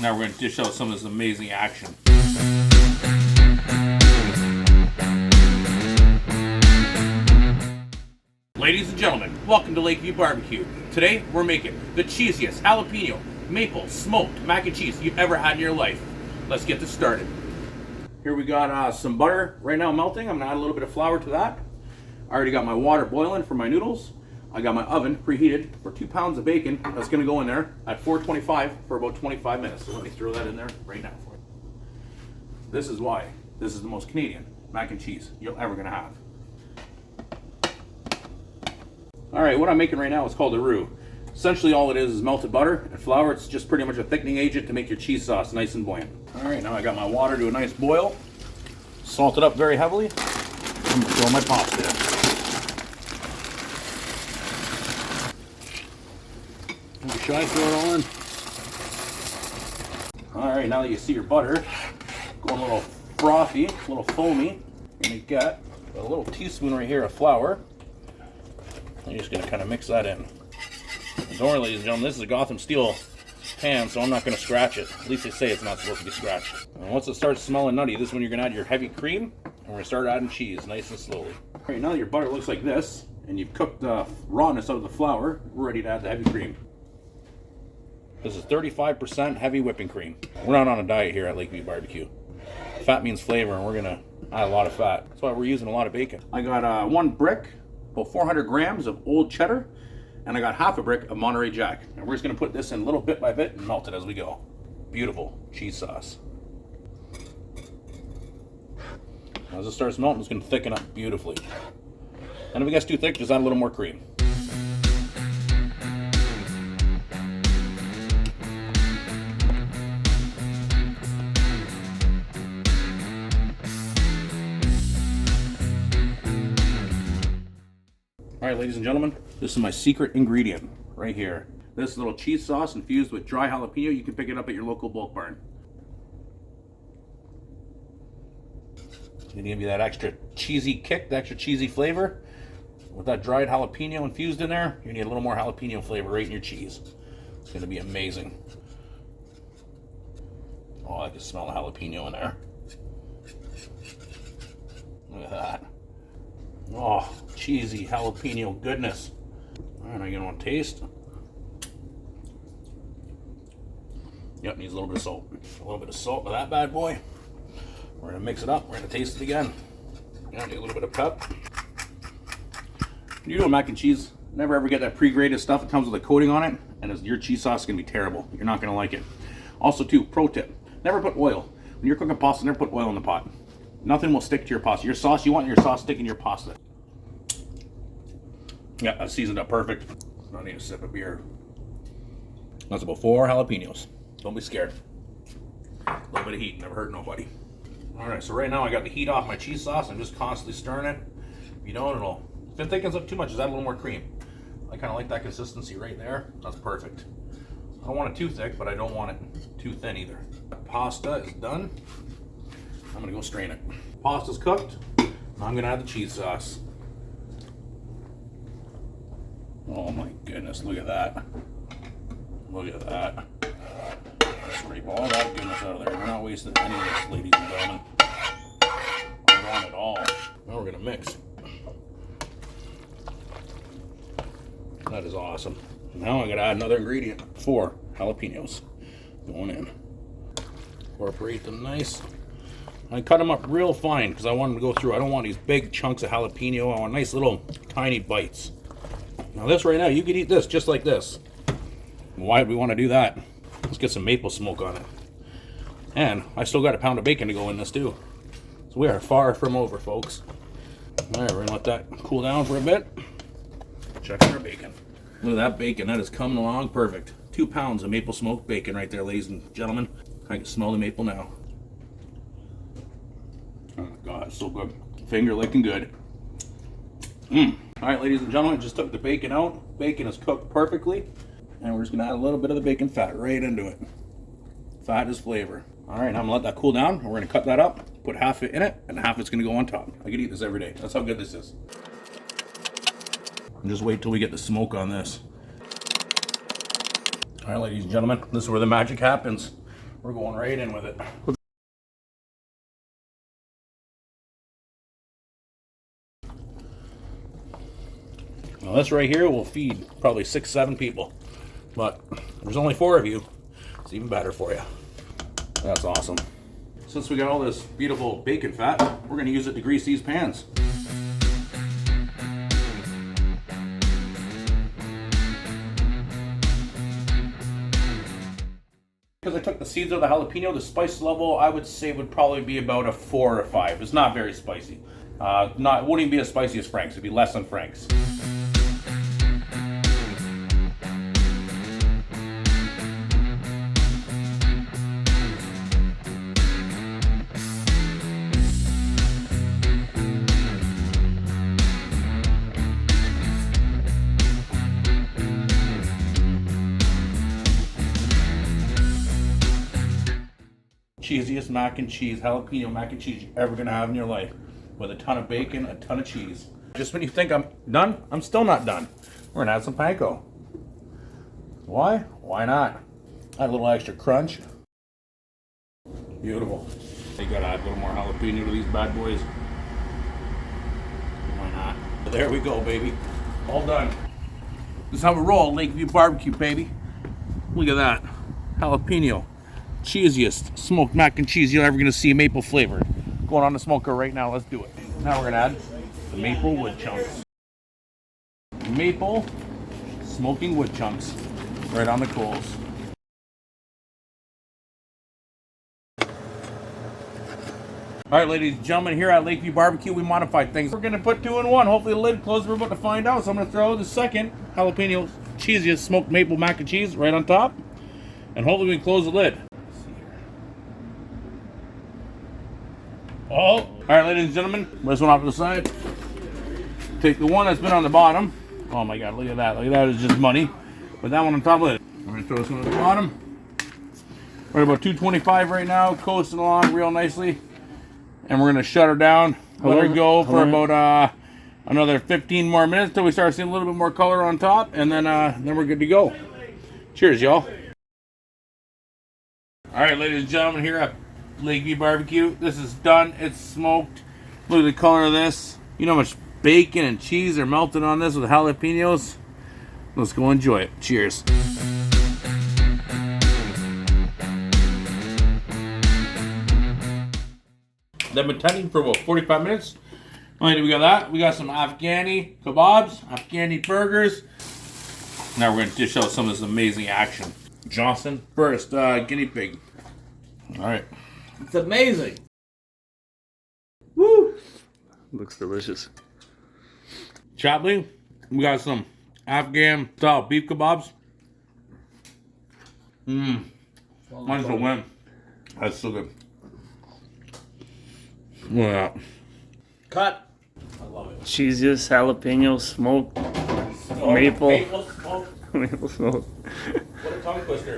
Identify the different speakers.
Speaker 1: Now we're going to dish out some of this amazing action. Ladies and gentlemen, welcome to Lakeview Barbecue. Today we're making the cheesiest jalapeno maple smoked mac and cheese you've ever had in your life. Let's get this started. Here we got some butter right now melting. I'm going to add a little bit of flour to that. I already got my water boiling for my noodles. I got my oven preheated for 2 pounds of bacon. That's going to go in there at 425 for about 25 minutes. So let me throw that in there right now for you. This is why this is the most Canadian mac and cheese you're ever going to have. All right, what I'm making right now is called a roux. Essentially all it is melted butter and flour. It's just pretty much a thickening agent to make your cheese sauce nice and buoyant. All right, now I got my water to a nice boil. Salt it up very heavily. I'm gonna throw my pasta in. Should I throw it all in? All right, now that you see your butter going a little frothy, a little foamy, you're gonna get a little teaspoon right here of flour. I'm just gonna kind of mix that in. And don't worry, ladies and gentlemen, this is a Gotham steel pan, so I'm not gonna scratch it. At least they say it's not supposed to be scratched. And once it starts smelling nutty, this is when you're gonna add your heavy cream, and we're gonna start adding cheese, nice and slowly. All right, now that your butter looks like this, and you've cooked the rawness out of the flour, we're ready to add the heavy cream. This is 35% heavy whipping cream. We're not on a diet here at Lakeview Barbecue. Fat means flavor, and we're gonna add a lot of fat. That's why we're using a lot of bacon. I got 1 brick, about 400 grams of old cheddar, and I got half a brick of Monterey Jack. And we're just gonna put this in little bit by bit and melt it as we go. Beautiful cheese sauce. As it starts melting, it's gonna thicken up beautifully. And if it gets too thick, just add a little more cream. All right, ladies and gentlemen, this is my secret ingredient right here. This little cheese sauce infused with dry jalapeno. You can pick it up at your local bulk barn. It's gonna give you that extra cheesy kick, the extra cheesy flavor. With that dried jalapeno infused in there, you need a little more jalapeno flavor right in your cheese. It's gonna be amazing. Oh, I can smell the jalapeno in there. Look at that. Oh, cheesy jalapeno goodness. All right, now you're gonna want to taste. Yep, needs a little bit of salt. A little bit of salt with that bad boy. We're gonna mix it up. We're gonna taste it again. Yeah, need a little bit of pep. When you're doing mac and cheese, never ever get that pre-grated stuff. It comes with a coating on it, and your cheese sauce is gonna be terrible. You're not gonna like it. Also, too, pro tip: never put oil when you're cooking pasta. Never put oil in the pot. Nothing will stick to your pasta. Your sauce, you want your sauce sticking to your pasta. Yeah, that's seasoned up perfect. I need a sip of beer. That's about 4 jalapenos. Don't be scared. A little bit of heat, never hurt nobody. All right, so right now I got the heat off my cheese sauce. I'm just constantly stirring it. If you don't, if it thickens up too much, just add a little more cream. I kind of like that consistency right there. That's perfect. I don't want it too thick, but I don't want it too thin either. The pasta is done. I'm gonna go strain it. Pasta's cooked. Now I'm gonna add the cheese sauce. Oh my goodness, look at that. Look at that. Scrape all that goodness out of there. We're not wasting any of this, ladies and gentlemen. I want it all. Now we're gonna mix. That is awesome. Now I gotta add another ingredient. 4 jalapenos going in. Incorporate them nice. I cut them up real fine because I want them to go through. I don't want these big chunks of jalapeno. I want nice little tiny bites. Now this right now, you could eat this just like this. Why do we want to do that? Let's get some maple smoke on it. And I still got a pound of bacon to go in this too. So we are far from over, folks. All right, we're gonna let that cool down for a bit. Check our bacon. Look at that bacon, that is coming along perfect. 2 pounds of maple smoked bacon right there, ladies and gentlemen. I can smell the maple now. Oh my God, it's so good. Finger licking good. All right, ladies and gentlemen, just took the bacon out. Bacon is cooked perfectly. And we're just gonna add a little bit of the bacon fat right into it. Fat is flavor. All right, now I'm gonna let that cool down. And we're gonna cut that up, put half it in it, and half it's gonna go on top. I could eat this every day. That's how good this is. And just wait till we get the smoke on this. All right, ladies and gentlemen, this is where the magic happens. We're going right in with it. Now this right here will feed probably 6-7 people. But there's only 4 of you. It's even better for you. That's awesome. Since we got all this beautiful bacon fat, we're going to use it to grease these pans. Because I took the seeds of the jalapeno, the spice level I would say would probably be about a 4 or 5. It's not very spicy. It wouldn't even be as spicy as Frank's. It'd be less than Frank's. Cheesiest mac and cheese, jalapeno mac and cheese you're ever gonna have in your life, with a ton of bacon, a ton of cheese. Just when you think I'm done, I'm still not done. We're gonna add some panko. Why? Why not? Add a little extra crunch. Beautiful. You gotta add a little more jalapeno to these bad boys. Why not? There we go, baby. All done. This is how we roll, Lakeview barbecue, baby. Look at that. Jalapeno. Cheesiest smoked mac and cheese you're ever going to see, maple flavored. Going on the smoker right now. Let's do it. Now we're going to add the maple wood chunks. Maple smoking wood chunks right on the coals. All right, ladies and gentlemen, here at Lakeview Barbecue, we modified things. We're going to put 2 in 1. Hopefully the lid closes. We're about to find out. So I'm going to throw the second jalapeno cheesiest smoked maple mac and cheese right on top. And hopefully we can close the lid. Oh, all right, ladies and gentlemen, this one off to the side. Take the one that's been on the bottom. Oh my God, look at that. Look at that, it's just money. Put that one on top of it. I'm gonna throw this one at the bottom. We're at about 225 right now, coasting along real nicely. And we're gonna shut her down, let her go for about another 15 more minutes till we start seeing a little bit more color on top, and then we're good to go. Cheers, y'all. All right, ladies and gentlemen, here at Lakeview Barbecue, this is done. It's smoked. Look at the color of this. You know how much bacon and cheese are melted on this with jalapenos? Let's go enjoy it. Cheers. They've been tending for about 45 minutes. All right, we got that. We got some Afghani kebabs, Afghani burgers. Now we're going to dish out some of this amazing action. Johnson, first guinea pig. All right.
Speaker 2: It's amazing.
Speaker 1: Woo!
Speaker 2: Looks delicious.
Speaker 1: Chatley, we got some Afghan style beef kebabs. Mine's a win. That's so good. Yeah.
Speaker 2: Cut.
Speaker 1: I love it.
Speaker 2: Cheesiest jalapeno smoked maple.
Speaker 1: Maple smoke.
Speaker 2: Maple smoke.
Speaker 1: What a tongue twister.